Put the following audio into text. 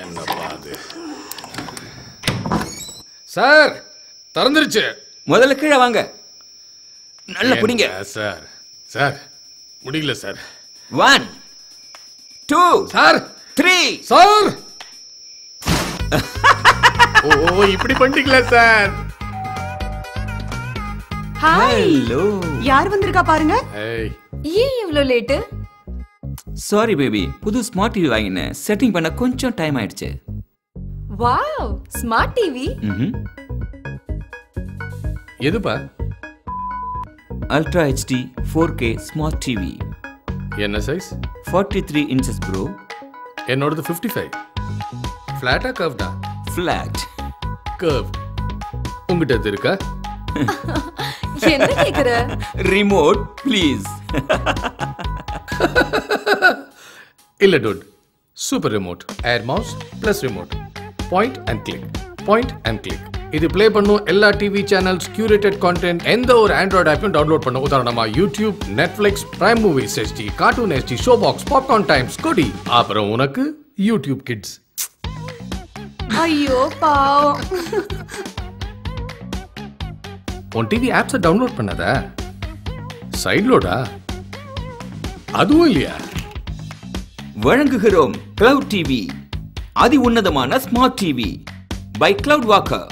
என்னப்பா அது? சார் திறந்துருச்சு. முதல்ல கீழே வாங்க. நல்ல பிடிங்க சார். சார் முடியல சார். 1 2 sir 3 sir. ஓ இப்படி பண்ணிட்டீங்களா சார்? ஹாய். ஹலோ. யார் வந்திருக்கா பாருங்க. ஏய் ஏன் இவ்ளோ லேட்? சாரி பேபி, புது ஸ்மார்ட் டிவி வாங்கினேன். செட்டிங் பண்ண கொஞ்சம் டைம் ஆயிடுச்சு. Wow, smart TV. எதுப்பா? Ultra HD 4K smart TV. என்ன சைஸ்? 43 inches bro. என்னோடது 55. ஃபிளாட்டா கர்வ்டா? ஃபிளாட். கர்வ். உங்ககிட்ட அது இருக்கா? என்ன கேக்குற? Remote please. இல்ல dude, super remote. Air mouse plus remote. Point and click, point and click. இது ப்ளே பண்ணும் எல்லா டிவி சேனல்ஸ், கியூரேட்டட் கான்டென்ட், எந்த ஒரு ஆண்ட்ராய்டு ஆப்பையும் டவுன்லோட் பண்ண. உதாரணமா YouTube, Netflix, Prime Movies HD, cartoon HD, Show Box, Popcorn Times, Kodi. அப்புறம் உனக்கு YouTube Kids. ஐயோ பாவம். உன் டிவி ஆப்ஸை டவுன்லோட் பண்ணாதா? சைட் லோடா? அதுவும் இல்லையா? வழங்குகிறோம் கிளவுட் டிவி, அதி உன்னதமான smart TV by Cloud Walker.